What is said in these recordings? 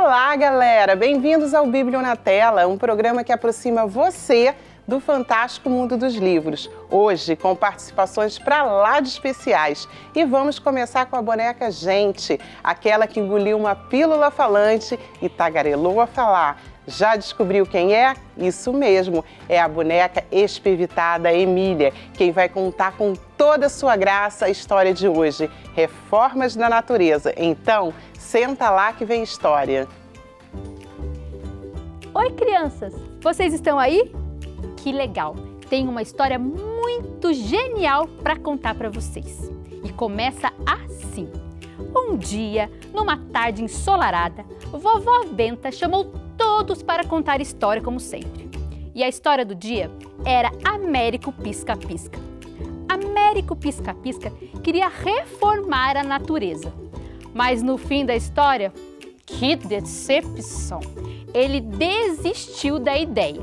Olá, galera! Bem-vindos ao Bíblia na Tela, um programa que aproxima você do fantástico mundo dos livros. Hoje, com participações pra lá de especiais. E vamos começar com a boneca Gente, aquela que engoliu uma pílula falante e tagarelou a falar. Já descobriu quem é? Isso mesmo, é a boneca espivitada Emília, quem vai contar com toda a sua graça a história de hoje, Reformas da Natureza. Então, senta lá que vem história. Oi, crianças! Vocês estão aí? Que legal! Tenho uma história muito genial para contar para vocês. E começa assim. Um dia, numa tarde ensolarada, vovó Benta chamou todos para contar história como sempre. E a história do dia era Américo Pisca-Pisca. Américo Pisca-Pisca queria reformar a natureza. Mas no fim da história, que decepção! Ele desistiu da ideia.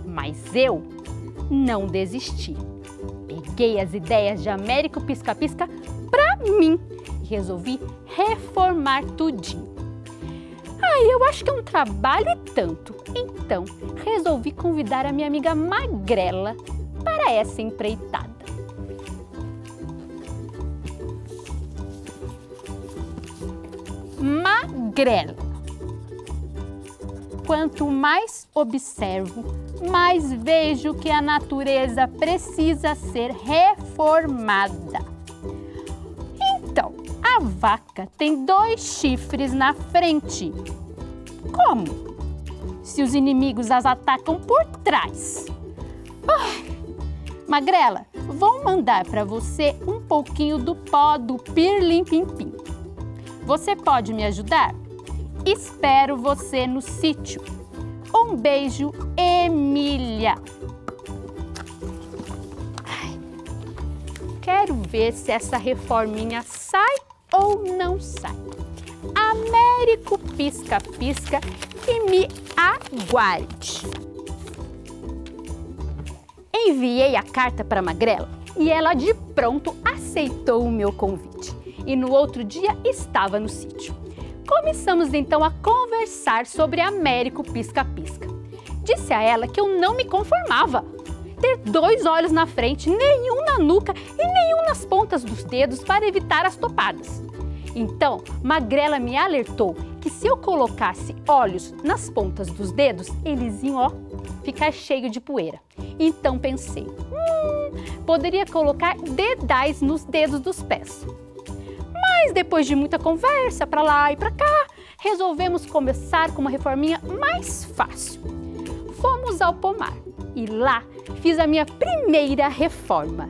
Mas eu não desisti. Peguei as ideias de Américo Pisca-Pisca para mim e resolvi reformar tudinho. Eu acho que é um trabalho e tanto. Então, resolvi convidar a minha amiga Magrela para essa empreitada. Magrela. Quanto mais observo, mais vejo que a natureza precisa ser reformada. Então, a vaca tem 2 chifres na frente. Como? Se os inimigos as atacam por trás. Magrela, vou mandar para você um pouquinho do pó do pirlim-pim-pim. Você pode me ajudar? Espero você no sítio. Um beijo, Emília. Quero ver se essa reforminha sai ou não sai. Américo Pisca-Pisca, que me aguarde. Enviei a carta para Magrela e ela de pronto aceitou o meu convite. E no outro dia estava no sítio. Começamos então a conversar sobre Américo Pisca-Pisca. Disse a ela que eu não me conformava. Ter 2 olhos na frente, nenhum na nuca e nenhum nas pontas dos dedos para evitar as topadas. Então, Magrela me alertou que se eu colocasse olhos nas pontas dos dedos, eles iam, ficar cheios de poeira. Então pensei, poderia colocar dedais nos dedos dos pés. Mas depois de muita conversa para lá e para cá, resolvemos começar com uma reforminha mais fácil. Fomos ao pomar e lá fiz a minha primeira reforma.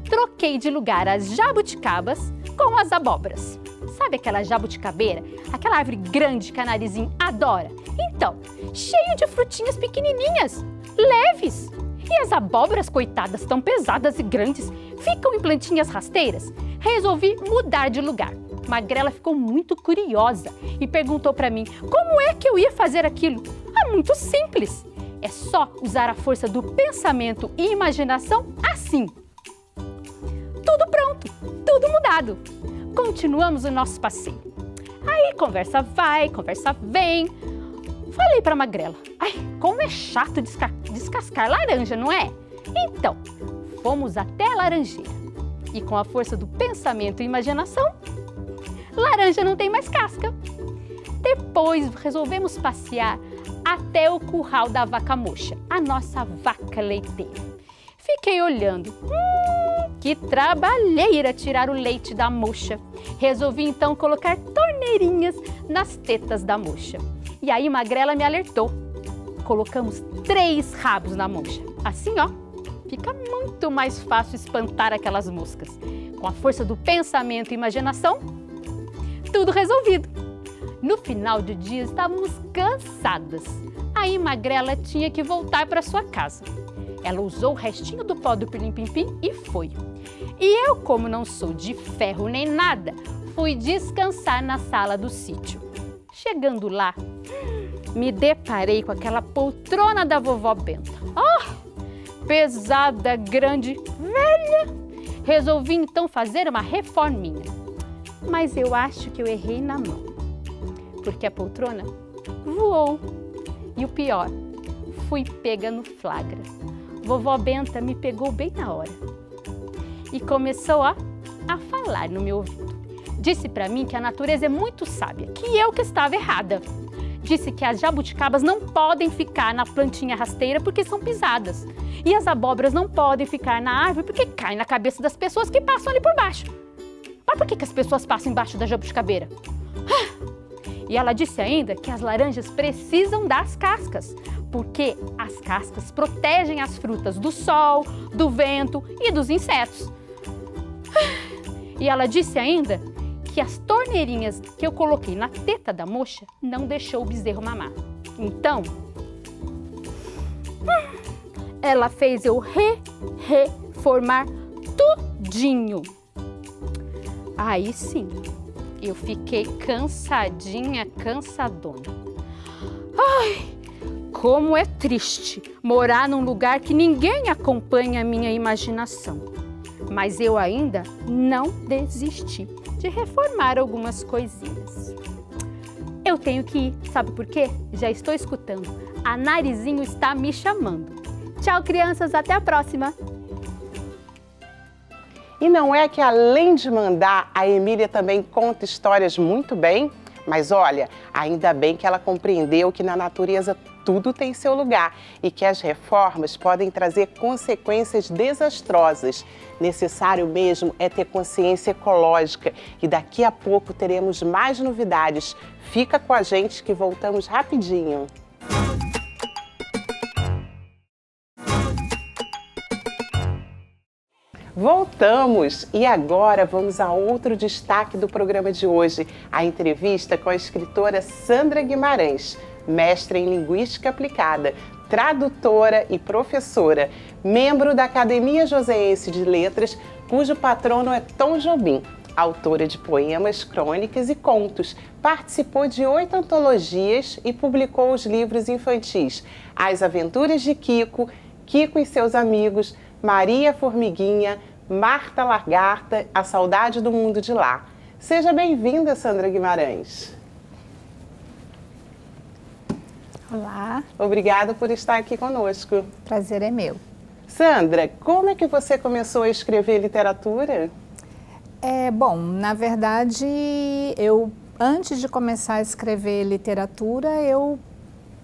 Troquei de lugar as jabuticabas com as abóboras. Sabe aquela jabuticabeira? Aquela árvore grande que a Narizinho adora? Então, cheio de frutinhas pequenininhas, leves. E as abóboras, coitadas, tão pesadas e grandes, ficam em plantinhas rasteiras. Resolvi mudar de lugar. Magrela ficou muito curiosa e perguntou para mim como é que eu ia fazer aquilo. Muito simples. É só usar a força do pensamento e imaginação assim. Tudo pronto, tudo mudado. Continuamos o nosso passeio. Aí conversa vai, conversa vem. Falei para Magrela, como é chato descascar laranja, não é? Então, fomos até a laranjeira. E com a força do pensamento e imaginação, laranja não tem mais casca. Depois resolvemos passear até o curral da vaca moxa, a nossa vaca leiteira. Fiquei olhando. Que trabalheira tirar o leite da moxa. Resolvi então colocar torneirinhas nas tetas da moxa. E aí Magrela me alertou. Colocamos 3 rabos na moxa. Assim, fica muito mais fácil espantar aquelas moscas. Com a força do pensamento e imaginação, tudo resolvido. No final do dia estávamos cansadas. Aí Magrela tinha que voltar para sua casa. Ela usou o restinho do pó do pirlim-pim-pim e foi. E eu, como não sou de ferro nem nada, fui descansar na sala do sítio. Chegando lá, me deparei com aquela poltrona da vovó Benta. Pesada, grande, velha. Resolvi então fazer uma reforminha. Mas eu acho que eu errei na mão. porque a poltrona voou. E o pior, fui pega no flagra. Vovó Benta me pegou bem na hora e começou a falar no meu ouvido. Disse para mim que a natureza é muito sábia, que eu que estava errada. Disse que as jabuticabas não podem ficar na plantinha rasteira porque são pisadas. E as abóboras não podem ficar na árvore porque caem na cabeça das pessoas que passam ali por baixo. Mas por que as pessoas passam embaixo da jabuticabeira? E ela disse ainda que as laranjas precisam das cascas, porque as cascas protegem as frutas do sol, do vento e dos insetos. E ela disse ainda que as torneirinhas que eu coloquei na teta da mocha não deixou o bezerro mamar. Então, ela fez eu reformar tudinho. Aí sim, eu fiquei cansadinha, cansadona. Ai, como é triste morar num lugar que ninguém acompanha a minha imaginação. Mas eu ainda não desisti de reformar algumas coisinhas. Eu tenho que ir, sabe por quê? Já estou escutando. A Narizinho está me chamando. Tchau, crianças, até a próxima! E não é que além de mandar, a Emília também conta histórias muito bem? Mas olha, ainda bem que ela compreendeu que na natureza tudo tem seu lugar e que as reformas podem trazer consequências desastrosas. Necessário mesmo é ter consciência ecológica e daqui a pouco teremos mais novidades. Fica com a gente que voltamos rapidinho. Voltamos! E agora vamos a outro destaque do programa de hoje, a entrevista com a escritora Sandra Guimarães, mestre em Linguística Aplicada, tradutora e professora, membro da Academia Joseense de Letras, cujo patrono é Tom Jobim, autora de poemas, crônicas e contos. Participou de 8 antologias e publicou os livros infantis As Aventuras de Kiko, Kiko e seus Amigos, Maria Formiguinha, Marta Lagarta, A Saudade do Mundo de Lá. Seja bem-vinda, Sandra Guimarães. Olá. Obrigada por estar aqui conosco. Prazer é meu. Sandra, como é que você começou a escrever literatura? Bom, na verdade, antes de começar a escrever literatura, eu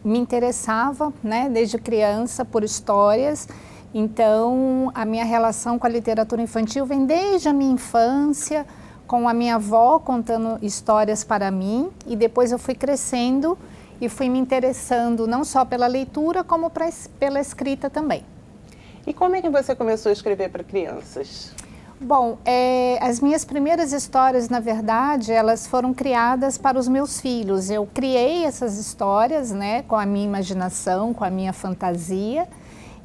me interessava, né, desde criança por histórias. Então, a minha relação com a literatura infantil vem desde a minha infância, com a minha avó contando histórias para mim, e depois eu fui crescendo e fui me interessando não só pela leitura, como pela escrita também. E como é que você começou a escrever para crianças? Bom, as minhas primeiras histórias, na verdade, elas foram criadas para os meus filhos. Eu criei essas histórias, né, com a minha imaginação, com a minha fantasia.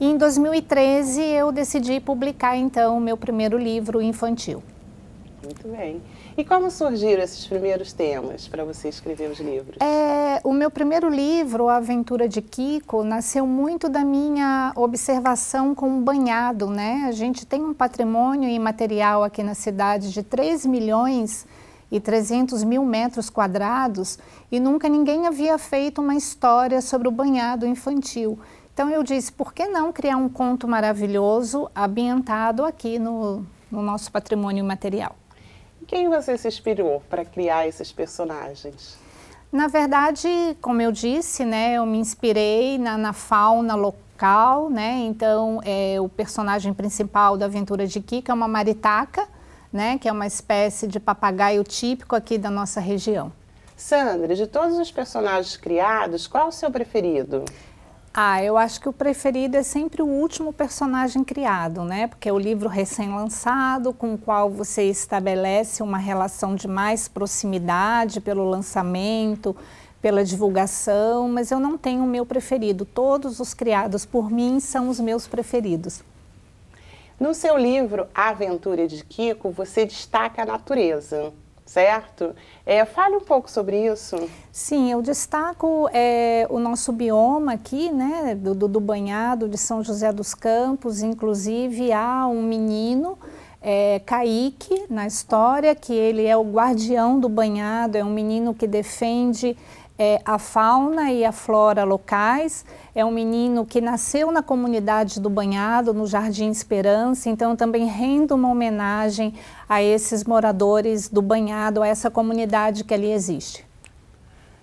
E em 2013 eu decidi publicar, então, o meu primeiro livro infantil. Muito bem. E como surgiram esses primeiros temas para você escrever os livros? O meu primeiro livro, A Aventura de Kiko, nasceu muito da minha observação com o banhado, né? A gente tem um patrimônio imaterial aqui na cidade de 3.300.000 metros quadrados e nunca ninguém havia feito uma história sobre o banhado infantil. Então eu disse, por que não criar um conto maravilhoso ambientado aqui no nosso patrimônio imaterial? Quem você se inspirou para criar esses personagens? Na verdade, como eu disse, né, eu me inspirei na fauna local, né? Então, o personagem principal da Aventura de Kiko é uma maritaca, né, que é uma espécie de papagaio típico aqui da nossa região. Sandra, de todos os personagens criados, qual é o seu preferido? Eu acho que o preferido é sempre o último personagem criado, né? Porque é o livro recém-lançado, com o qual você estabelece uma relação de mais proximidade pelo lançamento, pela divulgação, mas eu não tenho o meu preferido. Todos os criados por mim são os meus preferidos. No seu livro A Aventura de Kiko, você destaca a natureza, certo? Fale um pouco sobre isso. Sim, eu destaco o nosso bioma aqui, né, do banhado de São José dos Campos. Inclusive há um menino Kaique na história, que ele é o guardião do banhado, é um menino que defende a fauna e a flora locais, é um menino que nasceu na comunidade do banhado, no Jardim Esperança, então também rendo uma homenagem a esses moradores do banhado, a essa comunidade que ali existe.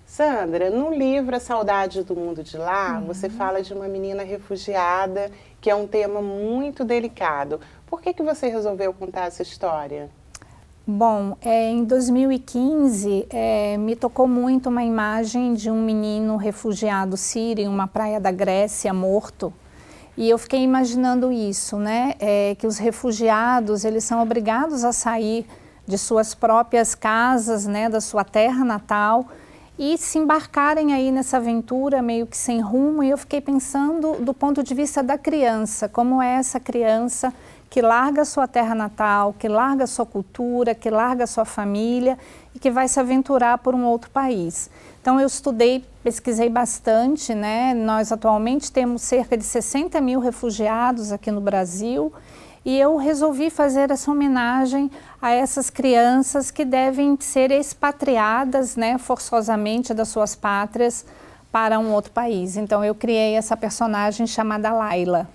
Sandra, no livro A Saudade do Mundo de Lá, você fala de uma menina refugiada, que é um tema muito delicado. Por que você resolveu contar essa história? Bom, em 2015 me tocou muito uma imagem de um menino refugiado sírio em uma praia da Grécia, morto. E eu fiquei imaginando isso, né? Que os refugiados, eles são obrigados a sair de suas próprias casas, né? Da sua terra natal, e se embarcarem aí nessa aventura meio que sem rumo. E eu fiquei pensando do ponto de vista da criança, como é essa criança que larga sua terra natal, que larga sua cultura, que larga sua família e que vai se aventurar por um outro país. Então eu estudei, pesquisei bastante, né? Nós atualmente temos cerca de 60 mil refugiados aqui no Brasil, e eu resolvi fazer essa homenagem a essas crianças que devem ser expatriadas, né, forçosamente das suas pátrias para um outro país. Então eu criei essa personagem chamada Laila.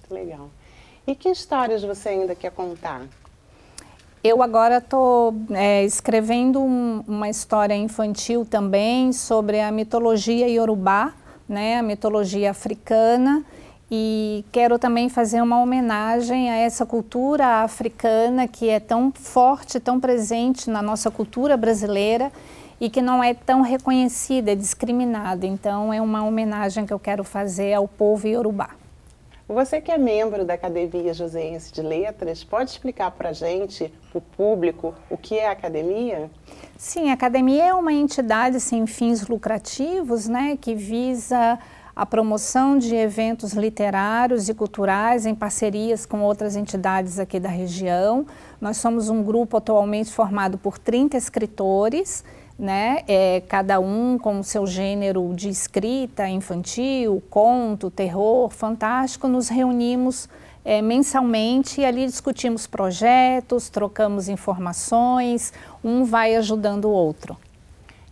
Legal. E que histórias você ainda quer contar? Eu agora estou escrevendo uma história infantil também sobre a mitologia iorubá, né, a mitologia africana, e quero também fazer uma homenagem a essa cultura africana que é tão forte, tão presente na nossa cultura brasileira e que não é tão reconhecida, é discriminada. Então é uma homenagem que eu quero fazer ao povo iorubá. Você que é membro da Academia Joseense de Letras, pode explicar para a gente, para o público, o que é a academia? Sim, a academia é uma entidade sem fins lucrativos, né, que visa a promoção de eventos literários e culturais em parcerias com outras entidades aqui da região. Nós somos um grupo atualmente formado por 30 escritores, né? Cada um com o seu gênero de escrita, infantil, conto, terror, fantástico. Nos reunimos mensalmente e ali discutimos projetos, trocamos informações, um vai ajudando o outro.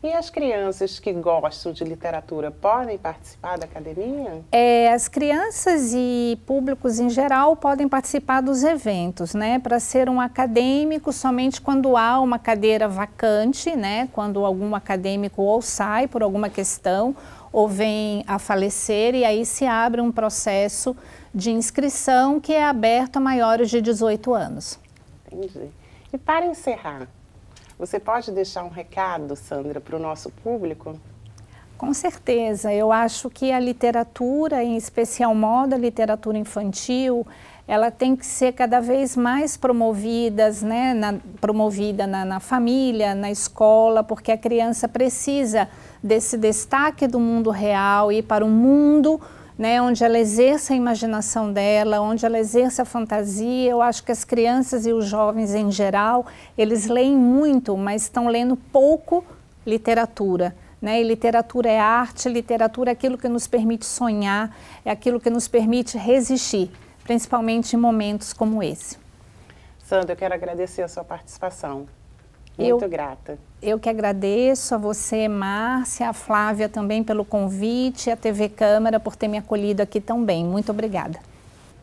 E as crianças que gostam de literatura podem participar da academia? As crianças e públicos em geral podem participar dos eventos, né? Para ser um acadêmico, somente quando há uma cadeira vacante, né? Quando algum acadêmico ou sai por alguma questão ou vem a falecer, e aí se abre um processo de inscrição que é aberto a maiores de 18 anos. Entendi. E para encerrar, você pode deixar um recado, Sandra, para o nosso público? Com certeza. Eu acho que a literatura, em especial modo a literatura infantil, ela tem que ser cada vez mais promovida, né? Promovida na família, na escola, porque a criança precisa desse destaque do mundo real e ir para o mundo, né, onde ela exerce a imaginação dela, onde ela exerce a fantasia. Eu acho que as crianças e os jovens em geral, eles leem muito, mas estão lendo pouco literatura, né? E literatura é arte, literatura é aquilo que nos permite sonhar, é aquilo que nos permite resistir, principalmente em momentos como esse. Sandra, eu quero agradecer a sua participação. Muito grata. Eu que agradeço a você, Márcia, a Flávia também pelo convite, a TV Câmara por ter me acolhido aqui tão bem. Muito obrigada.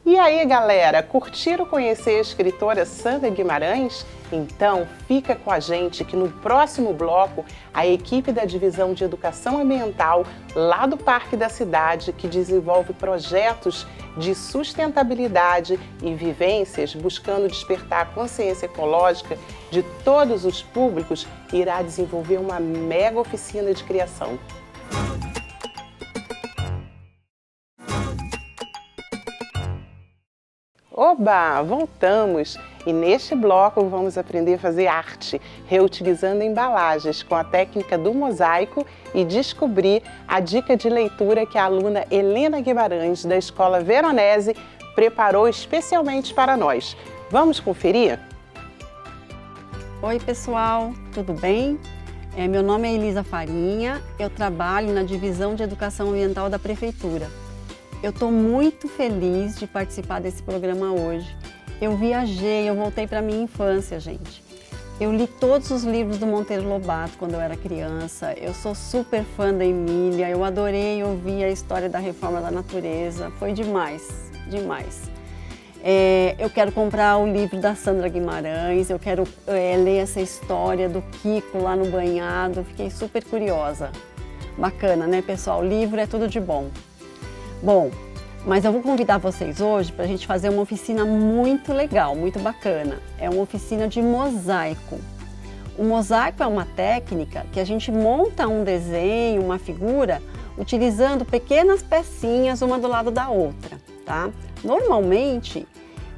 E aí, galera, curtiram conhecer a escritora Sandra Guimarães? Então, fica com a gente que no próximo bloco, a equipe da Divisão de Educação Ambiental, lá do Parque da Cidade, que desenvolve projetos de sustentabilidade e vivências buscando despertar a consciência ecológica de todos os públicos, irá desenvolver uma mega oficina de criação. Oba! Voltamos! E neste bloco vamos aprender a fazer arte, reutilizando embalagens com a técnica do mosaico e descobrir a dica de leitura que a aluna Helena Guimarães, da Escola Veronese, preparou especialmente para nós. Vamos conferir? Oi pessoal, tudo bem? Meu nome é Elisa Farinha, eu trabalho na Divisão de Educação Ambiental da Prefeitura. Eu estou muito feliz de participar desse programa hoje eu viajei, eu voltei para minha infância, gente. Eu li todos os livros do Monteiro Lobato quando eu era criança. Eu sou super fã da Emília, eu adorei ouvir a história da reforma da natureza. Foi demais, demais. Eu quero comprar o livro da Sandra Guimarães, eu quero ler essa história do Kiko lá no banhado. Fiquei super curiosa. Bacana, né, pessoal? O livro é tudo de bom. Bom, mas eu vou convidar vocês hoje para a gente fazer uma oficina muito legal, muito bacana. É uma oficina de mosaico. O mosaico é uma técnica que a gente monta um desenho, uma figura, utilizando pequenas pecinhas uma do lado da outra, tá? Normalmente,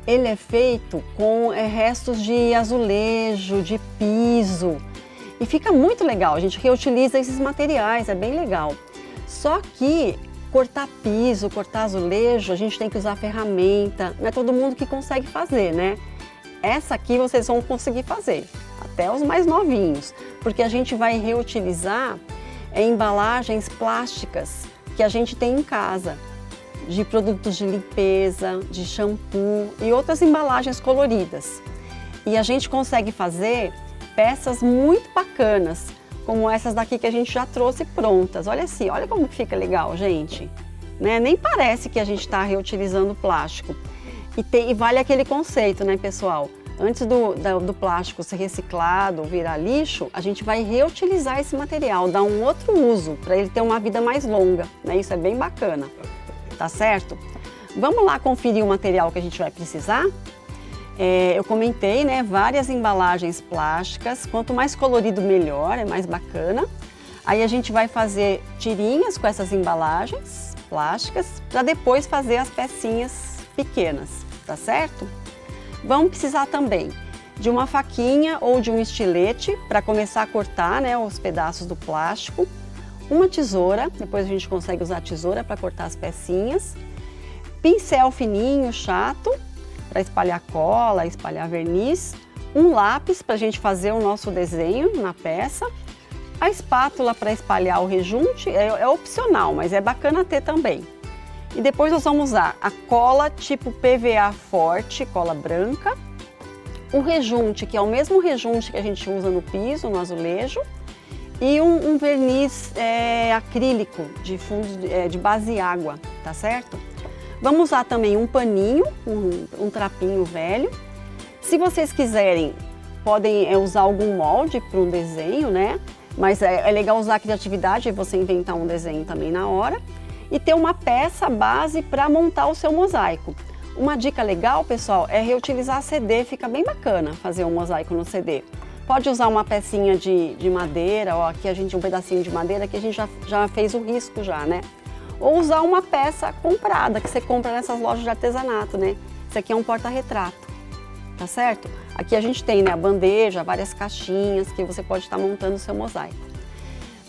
ele é feito com restos de azulejo, de piso. E fica muito legal, a gente reutiliza esses materiais, é bem legal. Só que cortar piso, cortar azulejo, a gente tem que usar ferramenta, não é todo mundo que consegue fazer, né? Essa aqui vocês vão conseguir fazer, até os mais novinhos, porque a gente vai reutilizar embalagens plásticas que a gente tem em casa, de produtos de limpeza, de shampoo e outras embalagens coloridas. E a gente consegue fazer peças muito bacanas, como essas daqui que a gente já trouxe prontas. Olha assim, olha como fica legal, gente. Né? Nem parece que a gente está reutilizando plástico. E vale aquele conceito, né, pessoal? Antes do plástico ser reciclado, virar lixo, a gente vai reutilizar esse material, dar um outro uso, para ele ter uma vida mais longa. Né? Isso é bem bacana, tá certo? Vamos lá conferir o material que a gente vai precisar? Eu comentei, né, várias embalagens plásticas, quanto mais colorido melhor, é mais bacana. Aí a gente vai fazer tirinhas com essas embalagens plásticas, para depois fazer as pecinhas pequenas, tá certo? Vamos precisar também de uma faquinha ou de um estilete, para começar a cortar, né, os pedaços do plástico. Uma tesoura, depois a gente consegue usar a tesoura para cortar as pecinhas. Pincel fininho, chato, para espalhar cola, espalhar verniz, um lápis para a gente fazer o nosso desenho na peça, a espátula para espalhar o rejunte, é opcional, mas é bacana ter também. E depois nós vamos usar a cola tipo PVA forte, cola branca, o rejunte, que é o mesmo rejunte que a gente usa no piso, no azulejo, e um verniz acrílico de fundo de base água, tá certo? Vamos usar também um paninho, um trapinho velho. Se vocês quiserem, podem usar algum molde para um desenho, né? Mas é legal usar a criatividade e você inventar um desenho também na hora. E ter uma peça base para montar o seu mosaico. Uma dica legal, pessoal, é reutilizar CD, fica bem bacana fazer um mosaico no CD. Pode usar uma pecinha de madeira, ó, aqui a gente um pedacinho de madeira que a gente já fez o risco já, né? Ou usar uma peça comprada, que você compra nessas lojas de artesanato, né? Isso aqui é um porta-retrato, tá certo? Aqui a gente tem, né, a bandeja, várias caixinhas que você pode estar montando o seu mosaico.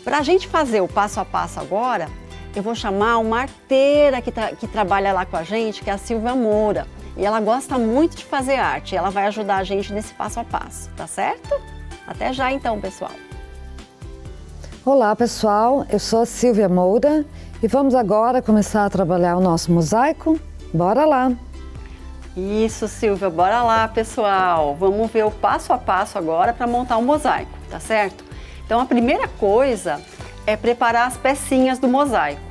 Para a gente fazer o passo a passo agora, eu vou chamar uma arteira que trabalha lá com a gente, que é a Silvia Moura. E ela gosta muito de fazer arte, ela vai ajudar a gente nesse passo a passo, tá certo? Até já então, pessoal! Olá, pessoal, eu sou a Silvia Moura e vamos agora começar a trabalhar o nosso mosaico. Bora lá! Isso, Silvia, bora lá, pessoal! Vamos ver o passo a passo agora para montar um mosaico, tá certo? Então, a primeira coisa é preparar as pecinhas do mosaico.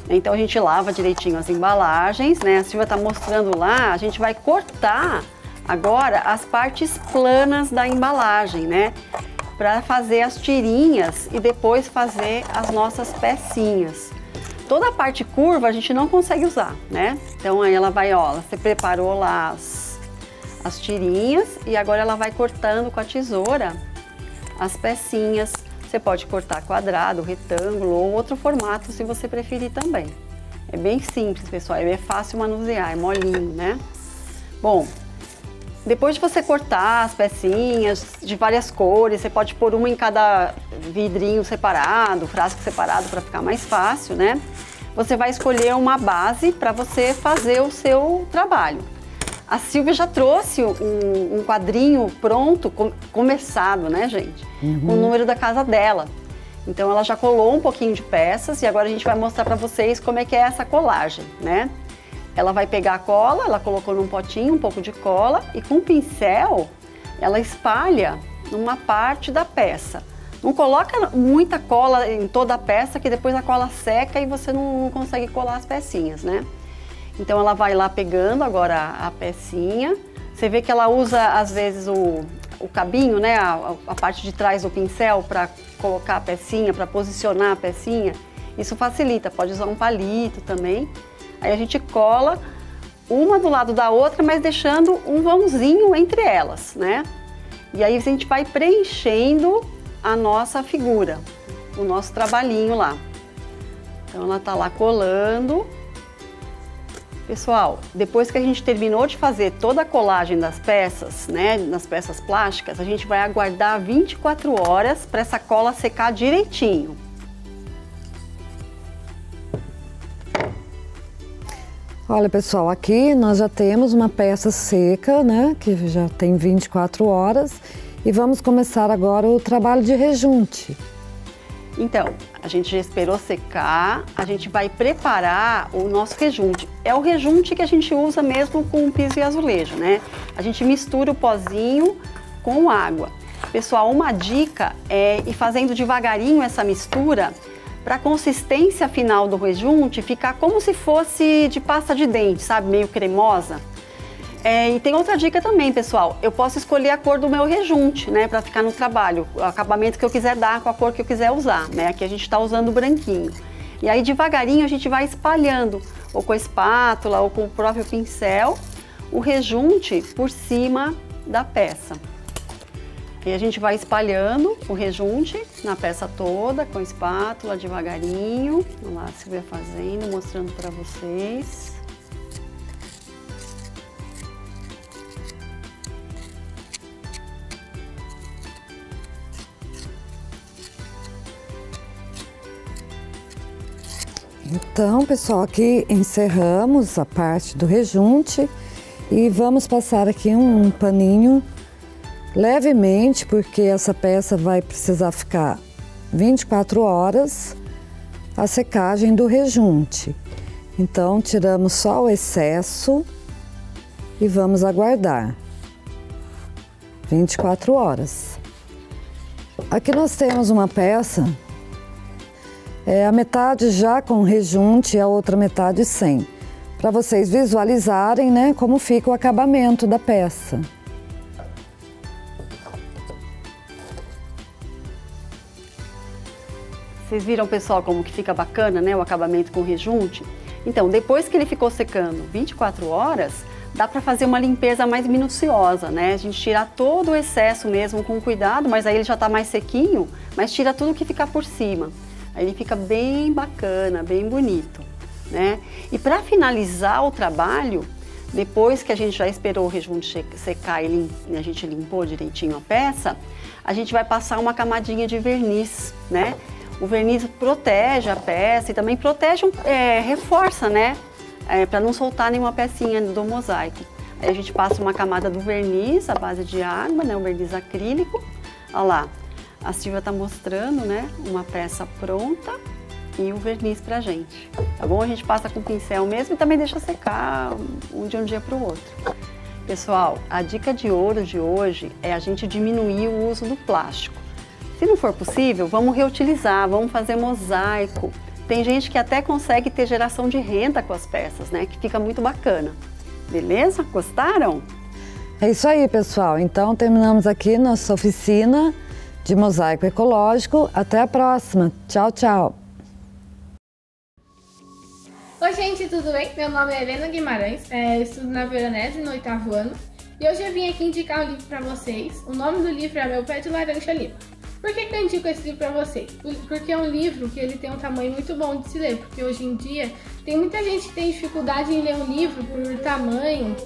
Então, a gente lava direitinho as embalagens, né? A Silvia está mostrando lá, a gente vai cortar agora as partes planas da embalagem, né? Para fazer as tirinhas e depois fazer as nossas pecinhas. Toda a parte curva a gente não consegue usar, né? Então aí ela vai, ó, você preparou lá as tirinhas e agora ela vai cortando com a tesoura as pecinhas. Você pode cortar quadrado, retângulo ou outro formato se você preferir também. É bem simples, pessoal, é fácil manusear, é molinho, né? Bom, depois de você cortar as pecinhas de várias cores, você pode pôr uma em cada vidrinho separado, frasco separado para ficar mais fácil, né? Você vai escolher uma base para você fazer o seu trabalho. A Silvia já trouxe um quadrinho pronto, começado, né, gente? Com o número da casa dela. Então ela já colou um pouquinho de peças e agora a gente vai mostrar para vocês como é que é essa colagem, né? ela vai pegar a cola, ela colocou num potinho um pouco de cola e com o pincel ela espalha numa parte da peça. Não coloca muita cola em toda a peça que depois a cola seca e você não consegue colar as pecinhas, né? Então ela vai lá pegando agora a pecinha. Você vê que ela usa às vezes o cabinho, né? A parte de trás do pincel para colocar a pecinha, para posicionar a pecinha. Isso facilita, pode usar um palito também. Aí a gente cola uma do lado da outra, mas deixando um vãozinho entre elas, né? E aí a gente vai preenchendo a nossa figura, o nosso trabalhinho lá. Então ela tá lá colando. Pessoal, depois que a gente terminou de fazer toda a colagem das peças, né, nas peças plásticas, a gente vai aguardar 24 horas para essa cola secar direitinho. Olha, pessoal, aqui nós já temos uma peça seca, né, que já tem 24 horas, e vamos começar agora o trabalho de rejunte. Então, a gente já esperou secar, a gente vai preparar o nosso rejunte. É o rejunte que a gente usa mesmo com piso e azulejo, né? A gente mistura o pozinho com água. Pessoal, uma dica é ir fazendo devagarinho essa mistura para a consistência final do rejunte ficar como se fosse de pasta de dente, sabe? Meio cremosa. E tem outra dica também, pessoal. Eu posso escolher a cor do meu rejunte, né? Para ficar no trabalho. O acabamento que eu quiser dar com a cor que eu quiser usar, né? Aqui a gente está usando o branquinho. E aí devagarinho a gente vai espalhando, ou com a espátula, ou com o próprio pincel, o rejunte por cima da peça. E a gente vai espalhando o rejunte na peça toda, com a espátula, devagarinho. Vamos lá, a Silvia fazendo, mostrando para vocês. Então, pessoal, aqui encerramos a parte do rejunte e vamos passar aqui um paninho levemente, porque essa peça vai precisar ficar 24 horas a secagem do rejunte. Então, tiramos só o excesso e vamos aguardar 24 horas. Aqui nós temos uma peça, a metade já com rejunte e a outra metade sem, para vocês visualizarem, né, como fica o acabamento da peça. Vocês viram, pessoal, como que fica bacana, né, o acabamento com rejunte? Então, depois que ele ficou secando 24 horas, dá para fazer uma limpeza mais minuciosa, né? A gente tirar todo o excesso mesmo com cuidado, mas aí ele já está mais sequinho, mas tira tudo que fica por cima. Aí ele fica bem bacana, bem bonito, né? E para finalizar o trabalho, depois que a gente já esperou o rejunte secar e a gente limpou direitinho a peça, a gente vai passar uma camadinha de verniz, né? O verniz protege a peça e também protege, reforça, né? Para não soltar nenhuma pecinha do mosaico. Aí a gente passa uma camada do verniz à base de água, né? O verniz acrílico. Olha lá. A Silvia está mostrando, né, uma peça pronta e o verniz pra gente. Tá bom? A gente passa com o pincel mesmo e também deixa secar de um dia para o outro. Pessoal, a dica de ouro de hoje é a gente diminuir o uso do plástico. Se não for possível, vamos reutilizar, vamos fazer mosaico. Tem gente que até consegue ter geração de renda com as peças, né, que fica muito bacana. Beleza? Gostaram? É isso aí, pessoal. Então terminamos aqui nossa oficina de mosaico ecológico. Até a próxima. Tchau, tchau. Oi, gente, tudo bem? Meu nome é Helena Guimarães, eu estudo na Veronese, no 8º ano, e hoje eu vim aqui indicar um livro para vocês. O nome do livro é Meu Pé de Laranja Lima. Por que eu indico esse livro para vocês? Porque é um livro que ele tem um tamanho muito bom de se ler, porque hoje em dia tem muita gente que tem dificuldade em ler um livro por tamanho,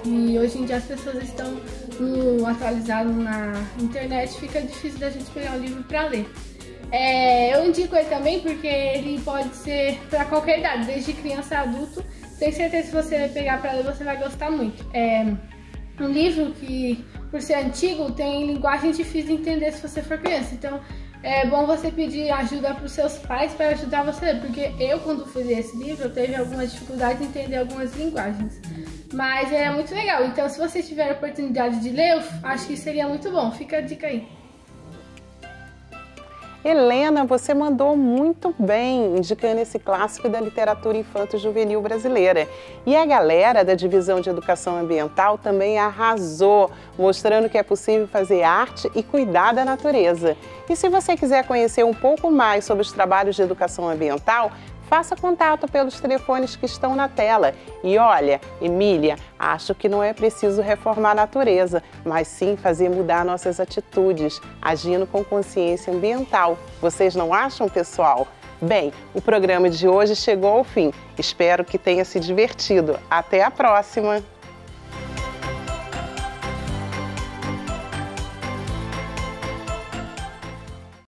e hoje em dia as pessoas estão atualizadas na internet, fica difícil da gente pegar um livro para ler. Eu indico ele também porque ele pode ser para qualquer idade, desde criança a adulto. Tenho certeza que se você pegar para ler, você vai gostar muito. É um livro que, por ser antigo, tem linguagem difícil de entender se você for criança. Então, é bom você pedir ajuda para os seus pais para ajudar você, porque eu, quando fiz esse livro, eu teve algumas dificuldades de entender algumas linguagens. Mas é muito legal, então se você tiver a oportunidade de ler, eu acho que seria muito bom. Fica a dica aí. Helena, você mandou muito bem, indicando esse clássico da literatura infanto-juvenil brasileira. E a galera da Divisão de Educação Ambiental também arrasou, mostrando que é possível fazer arte e cuidar da natureza. E se você quiser conhecer um pouco mais sobre os trabalhos de educação ambiental, faça contato pelos telefones que estão na tela. E olha, Emília, acho que não é preciso reformar a natureza, mas sim fazer mudar nossas atitudes, agindo com consciência ambiental. Vocês não acham, pessoal? Bem, o programa de hoje chegou ao fim. Espero que tenha se divertido. Até a próxima!